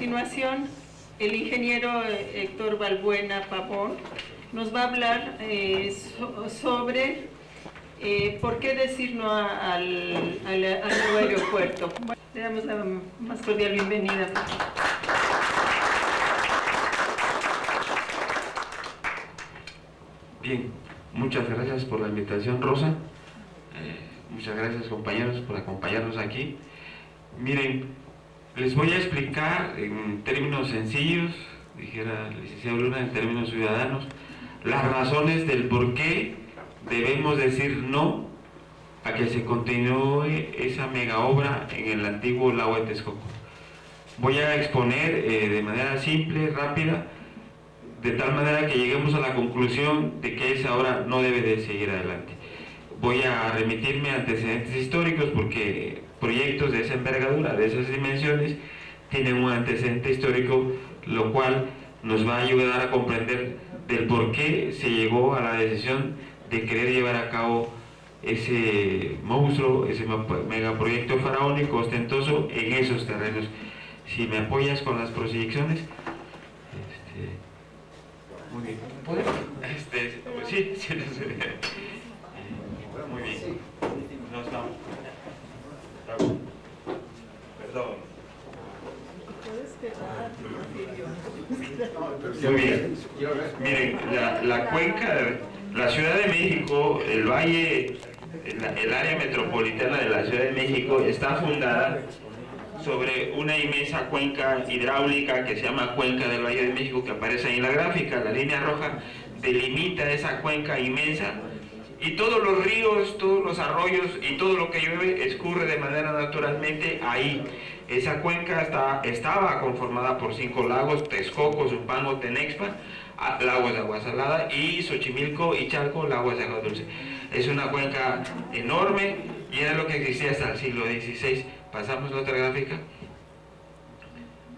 continuación, el ingeniero Héctor Balbuena Pavón nos va a hablar sobre por qué decir no al nuevo aeropuerto. Bueno, le damos la más cordial bienvenida. Bien, muchas gracias por la invitación, Rosa. Muchas gracias, compañeros, por acompañarnos aquí. Miren, les voy a explicar en términos sencillos, dijera el licenciado Luna, en términos ciudadanos, las razones del por qué debemos decir no a que se continúe esa mega obra en el antiguo lago de Texcoco. Voy a exponer de manera simple, rápida, de tal manera que lleguemos a la conclusión de que esa obra no debe de seguir adelante. Voy a remitirme a antecedentes históricos porque proyectos de esa envergadura, de esas dimensiones, tienen un antecedente histórico, lo cual nos va a ayudar a comprender del por qué se llegó a la decisión de querer llevar a cabo ese monstruo, ese megaproyecto faraónico ostentoso en esos terrenos. Si me apoyas con las proyecciones. Muy bien. ¿Podemos? Sí, muy bien. Nos vamos. Perdón. Muy bien. Miren, la cuenca, la Ciudad de México, el valle, el área metropolitana de la Ciudad de México está fundada sobre una inmensa cuenca hidráulica que se llama Cuenca del Valle de México, que aparece ahí en la gráfica. La línea roja delimita esa cuenca inmensa y todos los ríos, todos los arroyos y todo lo que llueve escurre de manera naturalmente ahí. Esa cuenca estaba conformada por 5 lagos: Texcoco, Zumpango, Tenexpa, lagos de agua salada, y Xochimilco y Chalco, lagos de agua dulce. Es una cuenca enorme y era lo que existía hasta el siglo XVI. Pasamos la otra gráfica.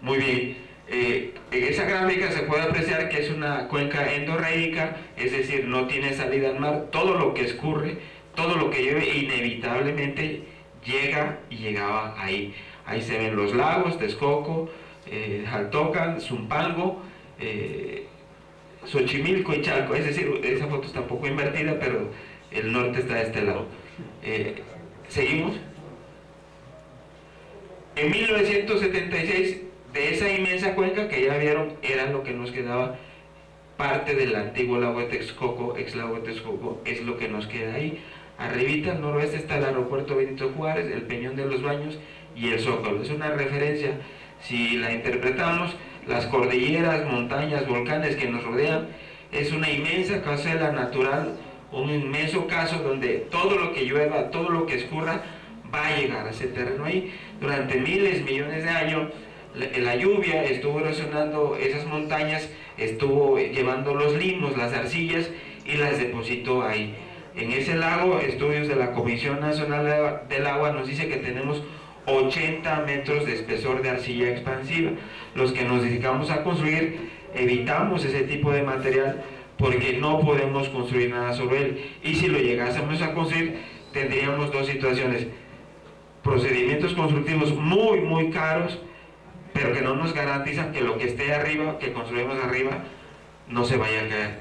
Muy bien. En esa gráfica se puede apreciar que es una cuenca endorreica, es decir, no tiene salida al mar. Todo lo que escurre, todo lo que llueve, inevitablemente llega y llegaba ahí. Ahí se ven los lagos, Texcoco, Jaltocan, Zumpango, Xochimilco y Chalco. Es decir, esa foto está un poco invertida, pero el norte está de este lado. ¿Seguimos? En 1976, de esa inmensa cuenca que ya vieron, era lo que nos quedaba, parte del antiguo lago de Texcoco, ex lago de Texcoco, es lo que nos queda ahí. Arribita, al noroeste, está el aeropuerto Benito Juárez, el Peñón de los Baños y el Zócalo. Es una referencia, si la interpretamos, las cordilleras, montañas, volcanes que nos rodean, es una inmensa cazuela natural, un inmenso caso donde todo lo que llueva, todo lo que escurra, va a llegar a ese terreno ahí. Durante miles, millones de años, la lluvia estuvo erosionando esas montañas, estuvo llevando los limos, las arcillas, y las depositó ahí. En ese lago, estudios de la Comisión Nacional del Agua nos dice que tenemos 80 metros de espesor de arcilla expansiva. Los que nos dedicamos a construir evitamos ese tipo de material porque no podemos construir nada sobre él, y si lo llegásemos a construir tendríamos dos situaciones: procedimientos constructivos muy caros, pero que no nos garantizan que lo que esté arriba, que construimos arriba, no se vaya a caer.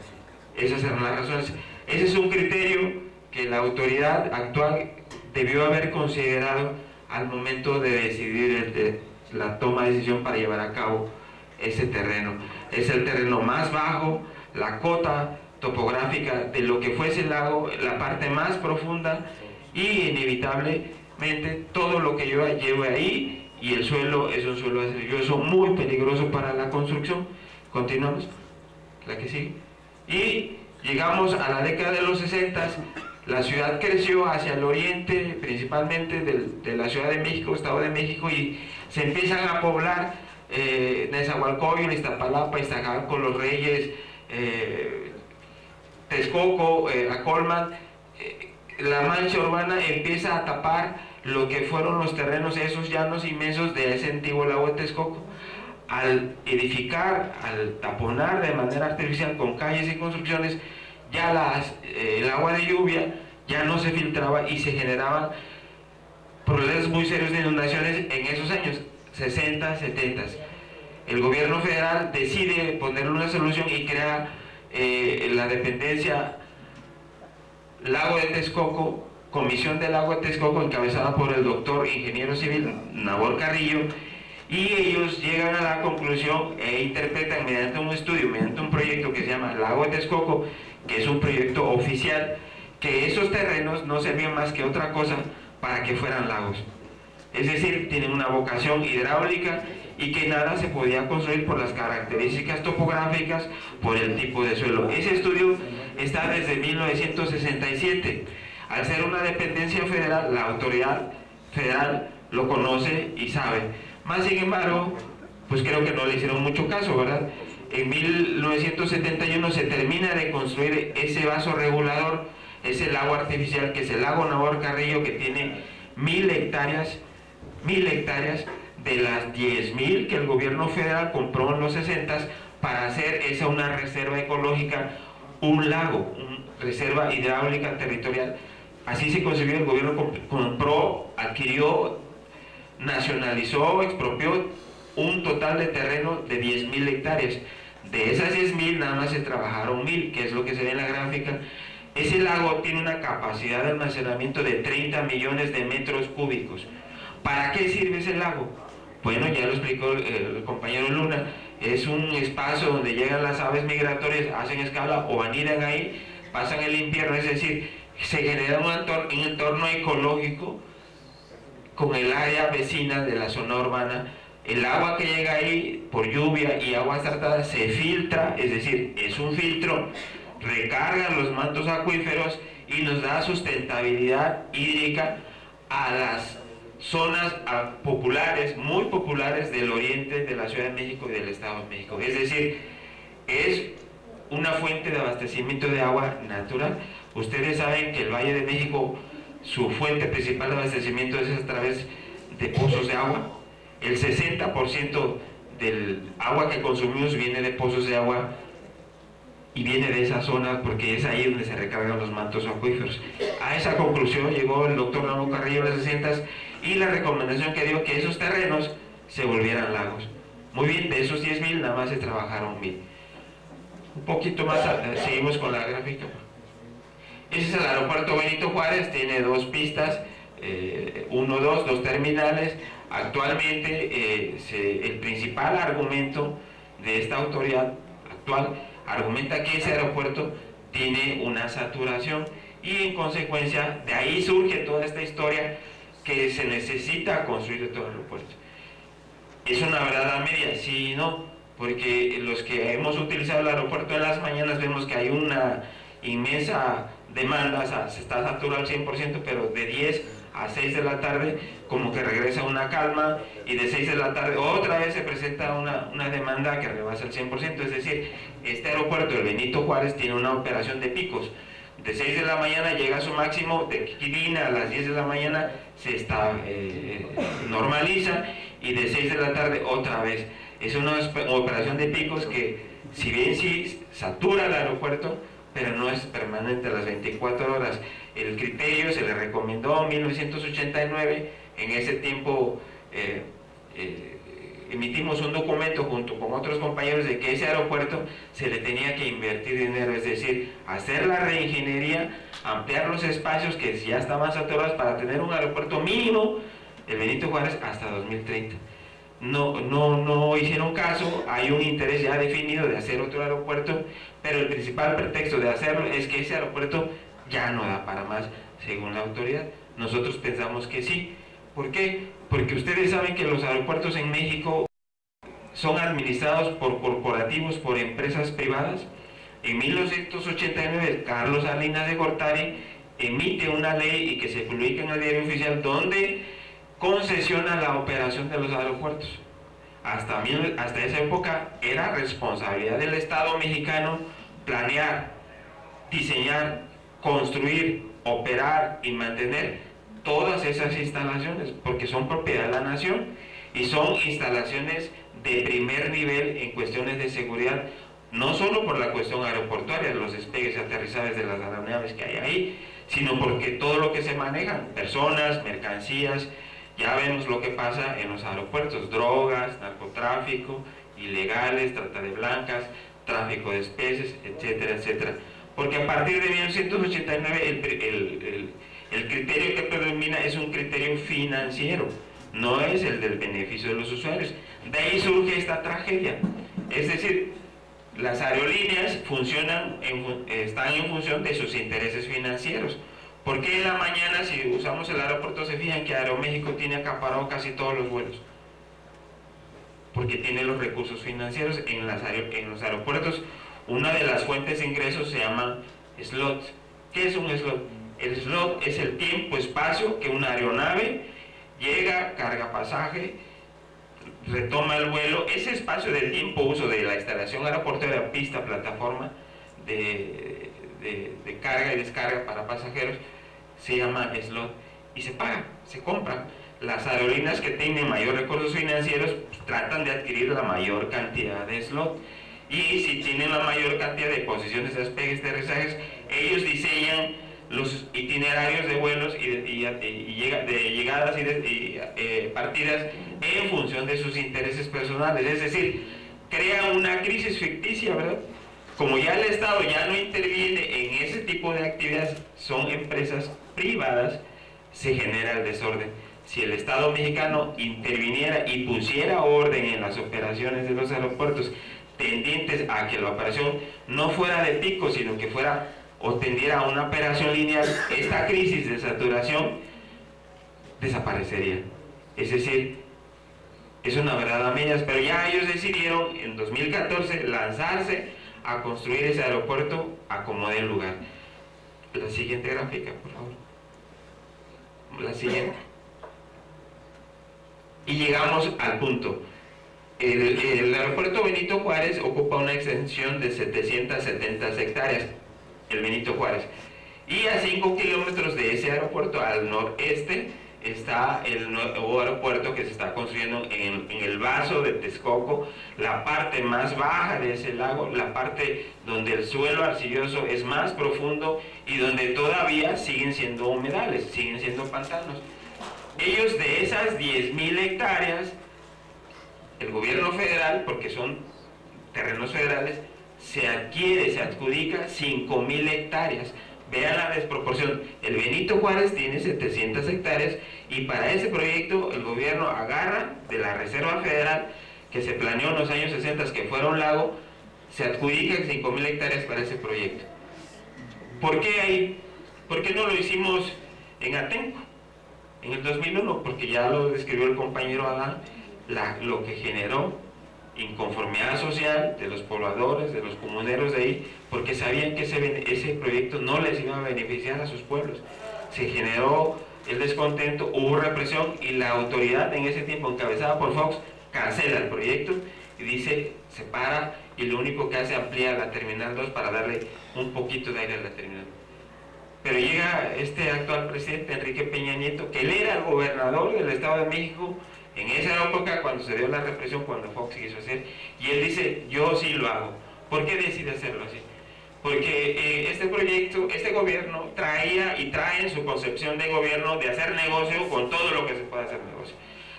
Esas eran las razones. Ese es un criterio que la autoridad actual debió haber considerado al momento de decidir la toma de decisión para llevar a cabo ese terreno. Es el terreno más bajo, la cota topográfica de lo que fuese el lago, la parte más profunda, y inevitablemente todo lo que lleve ahí, y el suelo es un suelo arcilloso muy peligroso para la construcción. Continuamos, la que sigue. Y llegamos a la década de los 60. La ciudad creció hacia el oriente, principalmente de la Ciudad de México, Estado de México, y se empiezan a poblar Nezahualcóyotl, Iztapalapa, Iztacalco, Los Reyes, Texcoco, Acolman. La mancha urbana empieza a tapar lo que fueron los terrenos, esos llanos inmensos de ese antiguo lago de Texcoco. Al edificar, al taponar de manera artificial con calles y construcciones, ya el agua de lluvia ya no se filtraba y se generaban problemas muy serios de inundaciones en esos años 60, 70. el gobierno federal decide ponerle una solución y crea la dependencia Lago de Texcoco, Comisión del Lago de Texcoco, encabezada por el doctor ingeniero civil Nabor Carrillo, y ellos llegan a la conclusión e interpretan mediante un estudio, mediante un proyecto que se llama Lago de Texcoco, que es un proyecto oficial, que esos terrenos no servían más que otra cosa para que fueran lagos. Es decir, tienen una vocación hidráulica y que nada se podía construir por las características topográficas, por el tipo de suelo. Ese estudio está desde 1967. Al ser una dependencia federal, la autoridad federal lo conoce y sabe. Más sin embargo, pues creo que no le hicieron mucho caso, ¿verdad? En 1971 se termina de construir ese vaso regulador, ese lago artificial, que es el lago Nabor Carrillo, que tiene 1000 hectáreas de las 10.000 que el gobierno federal compró en los 60 para hacer esa una reserva ecológica, un lago, una reserva hidráulica territorial. Así se concibió, el gobierno compró, adquirió, nacionalizó, expropió un total de terreno de 10.000 hectáreas. De esas 10.000 nada más se trabajaron 1.000, que es lo que se ve en la gráfica. Ese lago tiene una capacidad de almacenamiento de 30 millones de metros cúbicos. ¿Para qué sirve ese lago? Bueno, ya lo explicó el compañero Luna, es un espacio donde llegan las aves migratorias, hacen escala o anidan ahí, pasan el invierno, es decir, se genera un entorno ecológico con el área vecina de la zona urbana. El agua que llega ahí por lluvia y aguas tratadas se filtra, es decir, es un filtro, recarga los mantos acuíferos y nos da sustentabilidad hídrica a las zonas populares, muy populares del oriente de la Ciudad de México y del Estado de México. Es decir, es una fuente de abastecimiento de agua natural. Ustedes saben que el Valle de México, su fuente principal de abastecimiento es a través de pozos de agua. El 60% del agua que consumimos viene de pozos de agua y viene de esa zona porque es ahí donde se recargan los mantos acuíferos. A esa conclusión llegó el doctor Nabor Carrillo en los 60 y la recomendación que dio que esos terrenos se volvieran lagos. Muy bien, de esos 10.000 nada más se trabajaron 1.000. Un poquito más, seguimos con la gráfica. Ese es el aeropuerto Benito Juárez, tiene 2 pistas, 2 terminales. Actualmente el principal argumento de esta autoridad actual argumenta que ese aeropuerto tiene una saturación y en consecuencia de ahí surge toda esta historia que se necesita construir todo el aeropuerto. ¿Es una verdad a media? Sí y no, porque los que hemos utilizado el aeropuerto en las mañanas vemos que hay una inmensa demanda, o sea, se está saturado al 100%, pero de 10 a 6 de la tarde como que regresa una calma y de 6 de la tarde otra vez se presenta una demanda que rebasa el 100%, es decir, este aeropuerto, el Benito Juárez, tiene una operación de picos. De 6 de la mañana llega a su máximo, de Quirina a las 10 de la mañana se normaliza y de 6 de la tarde otra vez. Es una operación de picos que, si bien sí satura el aeropuerto, pero no es permanente a las 24 horas. El criterio se le recomendó en 1989, en ese tiempo emitimos un documento junto con otros compañeros de que ese aeropuerto se le tenía que invertir dinero, es decir, hacer la reingeniería, ampliar los espacios que ya estaban saturados para tener un aeropuerto mínimo, el Benito Juárez, hasta 2030. No hicieron caso, hay un interés ya definido de hacer otro aeropuerto, pero el principal pretexto de hacerlo es que ese aeropuerto ya no da para más, según la autoridad. Nosotros pensamos que sí. ¿Por qué? Porque ustedes saben que los aeropuertos en México son administrados por corporativos, por empresas privadas. En 1989, Carlos Salinas de Gortari emite una ley y que se publica en el Diario Oficial donde concesiona la operación de los aeropuertos. Hasta esa época era responsabilidad del Estado mexicano planear, diseñar, construir, operar y mantener todas esas instalaciones, porque son propiedad de la nación y son instalaciones de primer nivel en cuestiones de seguridad, no solo por la cuestión aeroportuaria, los despegues y aterrizajes de las aeronaves que hay ahí, sino porque todo lo que se maneja, personas, mercancías, ya vemos lo que pasa en los aeropuertos, drogas, narcotráfico ilegales, trata de blancas, tráfico de especies, etcétera, etcétera. Porque a partir de 1989 el criterio que predomina es un criterio financiero, no es el del beneficio de los usuarios. De ahí surge esta tragedia. Es decir, las aerolíneas están en función de sus intereses financieros. ¿Por qué en la mañana, si usamos el aeropuerto, se fijan que Aeroméxico tiene acaparado casi todos los vuelos? Porque tiene los recursos financieros. En los aeropuertos, una de las fuentes de ingresos se llama slot. ¿Qué es un slot? El slot es el tiempo-espacio que una aeronave llega, carga pasaje, retoma el vuelo. Ese espacio de tiempo-uso de la instalación aeroportuaria, pista, plataforma de carga y descarga para pasajeros, se llama slot y se paga, se compra. Las aerolíneas que tienen mayor recursos financieros pues, tratan de adquirir la mayor cantidad de slot, y si tienen la mayor cantidad de posiciones de despegues, aterrizajes, ellos diseñan los itinerarios de vuelos y de llegadas y partidas en función de sus intereses personales. Es decir, crean una crisis ficticia, ¿verdad? Como ya el Estado ya no interviene en ese tipo de actividades, son empresas privadas, se genera el desorden. Si el Estado mexicano interviniera y pusiera orden en las operaciones de los aeropuertos, tendientes a que la operación no fuera de pico, sino que fuera o tendiera a una operación lineal, esta crisis de saturación desaparecería. Es decir, es una verdad a medias, pero ya ellos decidieron en 2014 lanzarse a construir ese aeropuerto a como dé lugar. La siguiente gráfica, por favor. La siguiente. Y llegamos al punto. El aeropuerto Benito Juárez ocupa una extensión de 770 hectáreas, el Benito Juárez. Y a 5 kilómetros de ese aeropuerto, al noreste, está el nuevo aeropuerto que se está construyendo en el vaso de Texcoco, la parte más baja de ese lago, la parte donde el suelo arcilloso es más profundo y donde todavía siguen siendo humedales, siguen siendo pantanos. Ellos, de esas 10.000 hectáreas, el gobierno federal, porque son terrenos federales, se adjudica 5.000 hectáreas. Vean la desproporción. El Benito Juárez tiene 700 hectáreas y para ese proyecto el gobierno agarra de la Reserva Federal, que se planeó en los años 60, que fuera un lago, se adjudica 5.000 hectáreas para ese proyecto. ¿Por qué ahí? ¿Por qué no lo hicimos en Atenco en el 2001? Porque ya lo describió el compañero Adán, lo que generó inconformidad social de los pobladores, de los comuneros de ahí, porque sabían que ese proyecto no les iba a beneficiar a sus pueblos. Se generó el descontento, hubo represión y la autoridad en ese tiempo, encabezada por Fox, cancela el proyecto y dice, se para, y lo único que hace amplía la Terminal 2 para darle un poquito de aire a la Terminal. Pero llega este actual presidente, Enrique Peña Nieto, que él era el gobernador del Estado de México en esa época cuando se dio la represión, cuando Fox quiso hacer, y él dice, yo sí lo hago. ¿Por qué decide hacerlo así? Porque este proyecto, este gobierno traía y trae en su concepción de gobierno de hacer negocio con todo lo que se puede hacer negocio.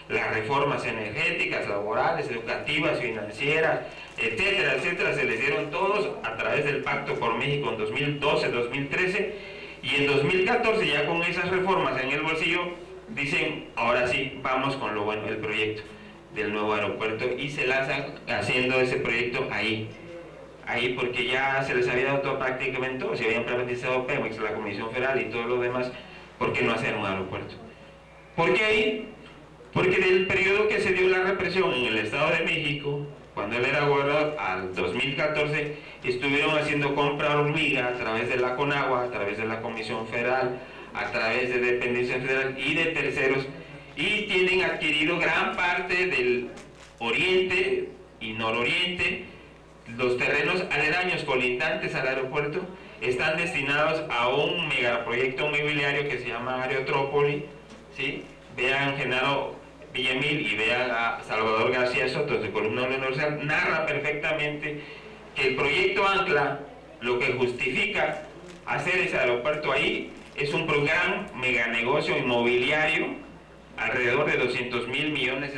Las reformas energéticas, laborales, educativas, financieras, etcétera, etcétera, se les dieron todos a través del Pacto por México en 2012, 2013, y en 2014 ya con esas reformas en el bolsillo, dicen, ahora sí, vamos con lo bueno, el proyecto del nuevo aeropuerto, y se lanzan haciendo ese proyecto ahí porque ya se les había dado todo prácticamente todo, se habían privatizado Pemex, la Comisión Federal y todo lo demás. ¿Por qué no hacer un aeropuerto? ¿Por qué ahí? Porque del periodo que se dio la represión en el Estado de México, cuando él era gobernador, al 2014, estuvieron haciendo compra hormiga a través de la Conagua, a través de la Comisión Federal, a través de dependencia federal y de terceros, y tienen adquirido gran parte del oriente y nororiente. Los terrenos aledaños colindantes al aeropuerto están destinados a un megaproyecto inmobiliario que se llama Aerometrópoli, ¿sí? Vean Genaro Villamil y vean a Salvador García Soto de Columna Universal, narra perfectamente que el proyecto Ancla, lo que justifica hacer ese aeropuerto ahí, es un gran meganegocio inmobiliario alrededor de $200.000 millones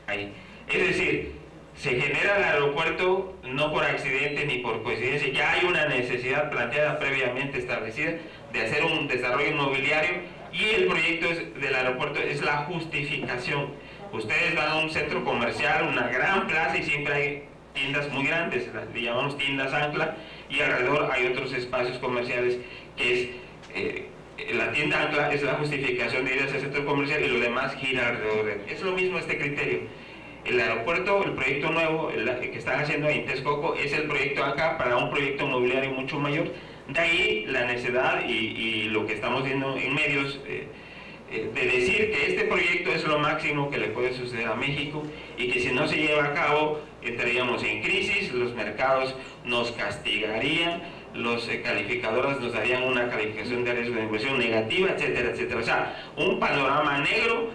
ahí. Es decir, se genera el aeropuerto no por accidente ni por coincidencia, ya hay una necesidad planteada previamente establecida de hacer un desarrollo inmobiliario, y el proyecto del aeropuerto es la justificación. Ustedes van a un centro comercial, una gran plaza, y siempre hay tiendas muy grandes, le llamamos tiendas ancla, y alrededor hay otros espacios comerciales que es la tienda ancla, es la justificación de ir a ese centro comercial, y lo demás gira alrededor de él. Es lo mismo este criterio. El aeropuerto, el proyecto nuevo que están haciendo en Texcoco, es el proyecto acá para un proyecto inmobiliario mucho mayor. De ahí la necesidad y lo que estamos viendo en medios de decir que este proyecto es lo máximo que le puede suceder a México, y que si no se lleva a cabo entraríamos en crisis, los mercados nos castigarían, los calificadores nos darían una calificación de riesgo de inversión negativa, etcétera, etcétera. O sea, un panorama negro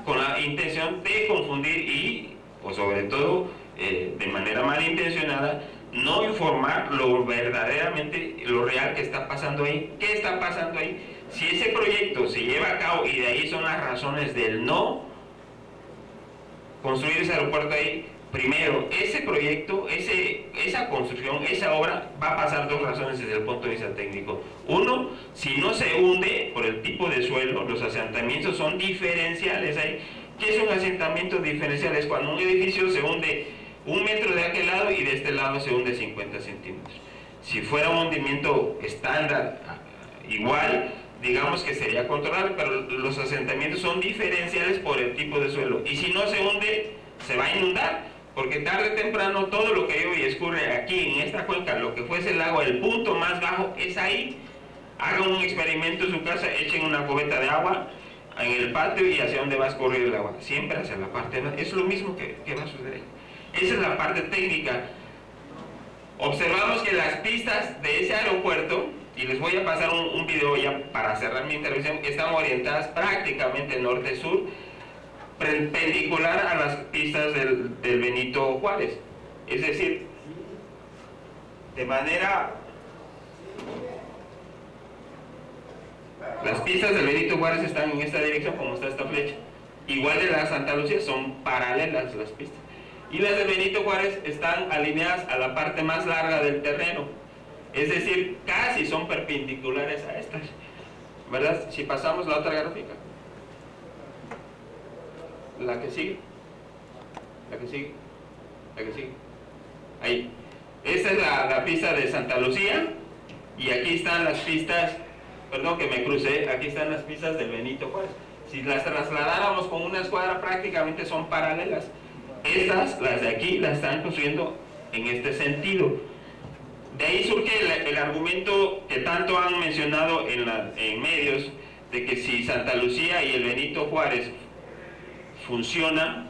con la intención de confundir y, o sobre todo, de manera malintencionada, no informar lo verdaderamente, lo real que está pasando ahí. ¿Qué está pasando ahí? Si ese proyecto se lleva a cabo, y de ahí son las razones del no construir ese aeropuerto ahí, primero, ese proyecto, esa construcción, esa obra, va a pasar dos razones desde el punto de vista técnico. Uno, si no se hunde por el tipo de suelo, los asentamientos son diferenciales ahí. ¿Qué es un asentamiento diferencial? Es cuando un edificio se hunde 1 metro de aquel lado y de este lado se hunde 50 centímetros. Si fuera un hundimiento estándar, igual, digamos que sería controlable, pero los asentamientos son diferenciales por el tipo de suelo. Y si no se hunde, se va a inundar, porque tarde o temprano todo lo que llueve y escurre aquí en esta cuenca, lo que fuese el agua, el punto más bajo es ahí. Hagan un experimento en su casa, echen una cubeta de agua en el patio, y hacia dónde va a escurrir el agua, siempre hacia la parte de... Es lo mismo que va a suceder. Esa es la parte técnica. Observamos que las pistas de ese aeropuerto, y les voy a pasar un video ya para cerrar mi intervención, están orientadas prácticamente norte-sur, perpendicular a las pistas del Benito Juárez. Es decir, de manera... Las pistas del Benito Juárez están en esta dirección, como está esta flecha. Igual de la Santa Lucía, son paralelas las pistas. Y las de Benito Juárez están alineadas a la parte más larga del terreno. Es decir, casi son perpendiculares a estas, ¿verdad? Si pasamos la otra gráfica, la que sigue, la que sigue, la que sigue, ahí. Esta es la pista de Santa Lucía, y aquí están las pistas, perdón que me crucé, aquí están las pistas del Benito Juárez. Si las trasladáramos con una escuadra, prácticamente son paralelas. Estas, las de aquí, las están construyendo en este sentido. De ahí surge el argumento que tanto han mencionado en medios, de que si Santa Lucía y el Benito Juárez funciona,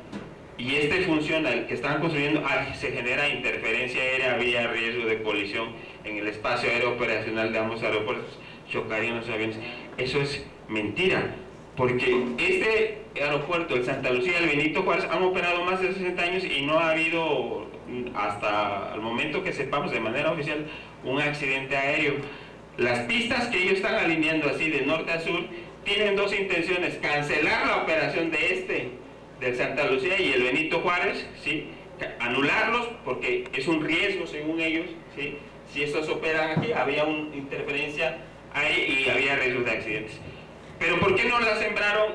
y funciona, el que están construyendo, se genera interferencia aérea, había riesgo de colisión en el espacio aéreo operacional de ambos aeropuertos, chocarían los aviones. Eso es mentira, porque este aeropuerto, el Santa Lucía y el Benito Juárez, han operado más de 60 años y no ha habido, hasta el momento que sepamos de manera oficial, un accidente aéreo. Las pistas que ellos están alineando así de norte a sur tienen dos intenciones: cancelar la operación del Santa Lucía y el Benito Juárez, ¿sí? Anularlos, porque es un riesgo según ellos, ¿sí? Si estos operan aquí, había una interferencia ahí y había riesgo de accidentes. Pero ¿por qué no la sembraron,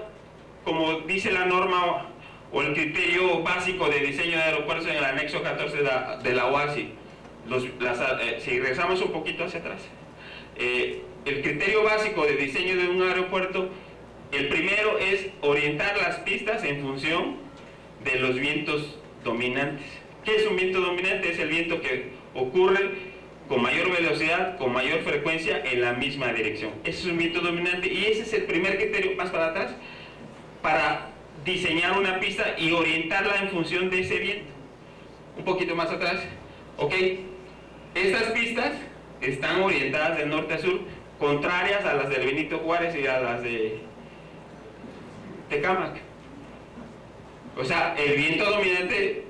como dice la norma o el criterio básico de diseño de aeropuertos en el anexo 14 de la OASI? Si regresamos un poquito hacia atrás, el criterio básico de diseño de un aeropuerto, el primero es orientar las pistas en función de los vientos dominantes. ¿Qué es un viento dominante? Es el viento que ocurre con mayor velocidad, con mayor frecuencia en la misma dirección. Ese es un viento dominante, y ese es el primer criterio, más para atrás, para diseñar una pista y orientarla en función de ese viento. Un poquito más atrás, ok. Estas pistas están orientadas de norte a sur, contrarias a las del Benito Juárez y a las de Tecámac. O sea, el viento dominante,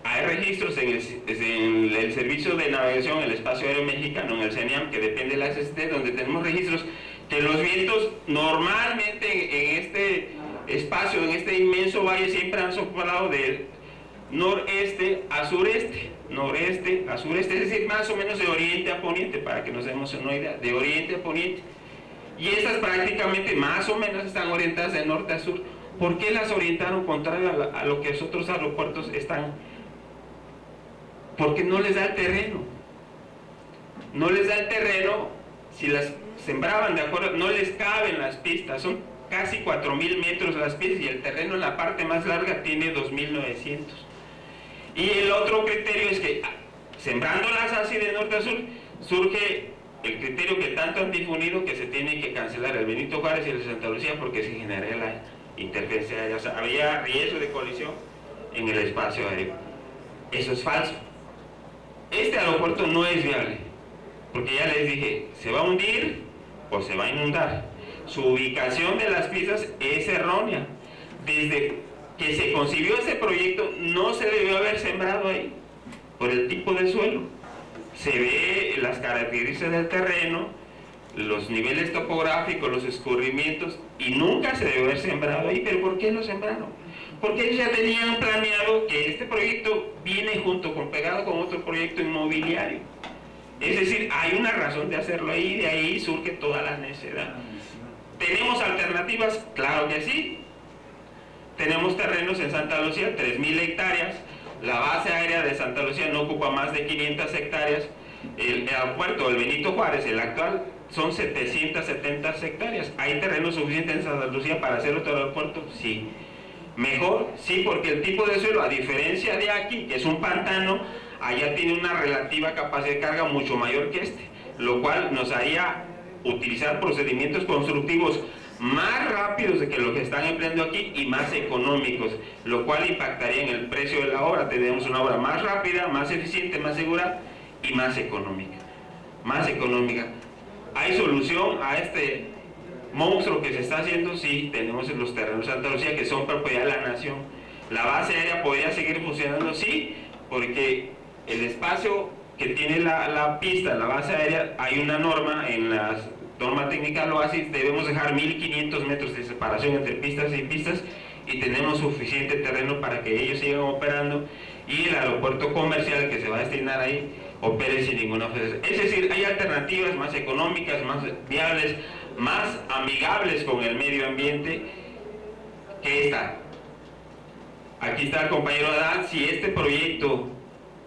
hay registros en el Servicio de Navegación en el Espacio Aéreo Mexicano, en el CENIAM, que depende de la SST, donde tenemos registros que los vientos normalmente en este espacio, en este inmenso valle, siempre han soplado de noreste a sureste, noreste a sureste, es decir, más o menos de oriente a poniente, para que nos demos una idea, de oriente a poniente. Y estas prácticamente más o menos están orientadas de norte a sur. ¿Por qué las orientaron contrario a lo que los otros aeropuertos están? Porque no les da el terreno. No les da el terreno, si las sembraban de acuerdo, no les caben las pistas, son casi 4.000 metros las pistas y el terreno en la parte más larga tiene 2.900. Y el otro criterio es que, sembrándolas así de norte a sur, surge el criterio que tanto han difundido, que se tiene que cancelar el Benito Juárez y el de Santa Lucía porque se generaría la interferencia aérea, o sea, había riesgo de colisión en el espacio aéreo. Eso es falso. Este aeropuerto no es viable, porque ya les dije, se va a hundir o se va a inundar. Su ubicación de las pistas es errónea. Desde que se concibió ese proyecto no se debió haber sembrado ahí, por el tipo de suelo. Se ve las características del terreno, los niveles topográficos, los escurrimientos, y nunca se debió haber sembrado ahí. ¿Pero por qué lo sembraron? Porque ellos ya tenían planeado que este proyecto viene junto con, pegado con otro proyecto inmobiliario. Es decir, hay una razón de hacerlo ahí, de ahí surge toda la necesidad. ¿Tenemos alternativas? Claro que sí. Tenemos terrenos en Santa Lucía, 3.000 hectáreas. La base aérea de Santa Lucía no ocupa más de 500 hectáreas. El aeropuerto del Benito Juárez, el actual, son 770 hectáreas. ¿Hay terreno suficiente en Santa Lucía para hacer otro aeropuerto? Sí. Mejor, sí, porque el tipo de suelo, a diferencia de aquí, que es un pantano, allá tiene una relativa capacidad de carga mucho mayor que este, lo cual nos haría utilizar procedimientos constructivos más rápidos de que lo que están empleando aquí y más económicos, lo cual impactaría en el precio de la obra. Tenemos una obra más rápida, más eficiente, más segura y más económica. Más económica. ¿Hay solución a este monstruo que se está haciendo? Sí, tenemos en los terrenos de Santa Lucía que son propiedad de la nación. ¿La base aérea podría seguir funcionando? Sí, porque el espacio que tiene la pista, la base aérea, hay una norma en la norma técnica del OASIS, debemos dejar 1.500 metros de separación entre pistas y pistas, y tenemos suficiente terreno para que ellos sigan operando y el aeropuerto comercial que se va a destinar ahí opere sin ninguna ofensa. Es decir, hay alternativas más económicas, más viables, más amigables con el medio ambiente que esta. Aquí está el compañero Adán. Si este proyecto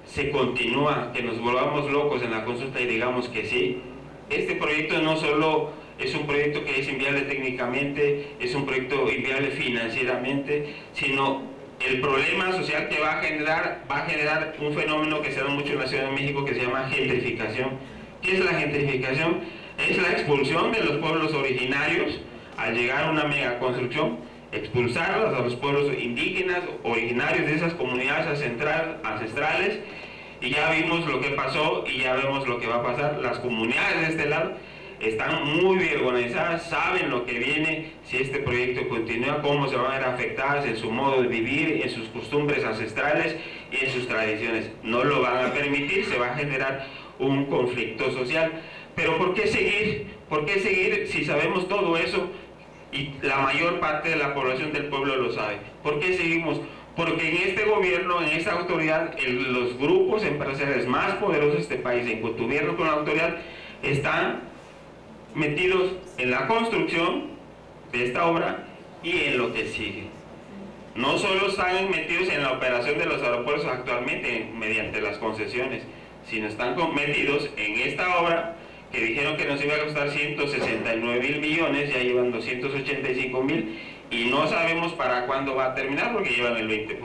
se continúa, que nos volvamos locos en la consulta y digamos que sí, este proyecto no solo es un proyecto que es inviable técnicamente, es un proyecto inviable financieramente, sino el problema social que va a generar un fenómeno que se da mucho en la Ciudad de México que se llama gentrificación. ¿Qué es la gentrificación? Es la expulsión de los pueblos originarios al llegar a una megaconstrucción, expulsarlos a los pueblos indígenas, originarios de esas comunidades ancestrales, y ya vimos lo que pasó y ya vemos lo que va a pasar. Las comunidades de este lado están muy bien organizadas, saben lo que viene si este proyecto continúa, cómo se van a ver afectadas en su modo de vivir, en sus costumbres ancestrales y en sus tradiciones. No lo van a permitir, se va a generar un conflicto social. Pero ¿por qué seguir? ¿Por qué seguir si sabemos todo eso y la mayor parte de la población del pueblo lo sabe? ¿Por qué seguimos? Porque en este gobierno, en esta autoridad, los grupos empresariales más poderosos de este país, en contubernio con la autoridad, están metidos en la construcción de esta obra y en lo que sigue. No solo están metidos en la operación de los aeropuertos actualmente mediante las concesiones, sino están metidos en esta obra que dijeron que nos iba a costar 169.000 millones, ya llevan 285.000, y no sabemos para cuándo va a terminar porque llevan el 20%.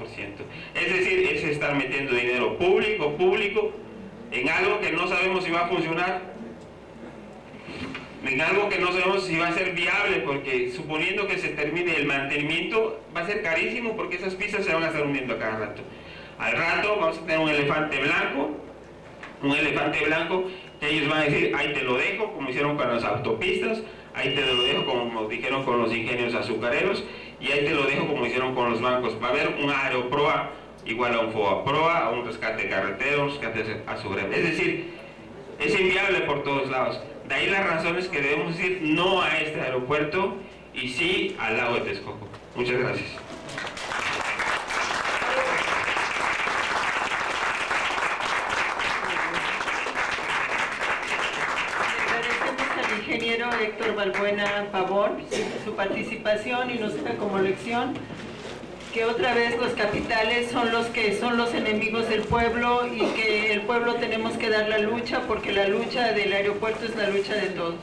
Es decir, es estar metiendo dinero público en algo que no sabemos si va a funcionar, en algo que no sabemos si va a ser viable, porque suponiendo que se termine el mantenimiento va a ser carísimo porque esas pistas se van a estar hundiendo a cada rato. Al rato vamos a tener un elefante blanco que ellos van a decir, ahí te lo dejo, como hicieron con las autopistas, ahí te lo dejo como dijeron con los ingenios azucareros, y ahí te lo dejo como hicieron con los bancos. Va a haber un aeroproa igual a un FOA-PROA, a un rescate carretero, un rescate azucarero. Es decir, es inviable por todos lados. De ahí las razones que debemos decir no a este aeropuerto y sí al lago de Texcoco. Muchas gracias. ingeniero Héctor Balbuena Pavón su participación y nos deja como lección que otra vez los capitales son los enemigos del pueblo y que el pueblo tenemos que dar la lucha porque la lucha del aeropuerto es la lucha de todos.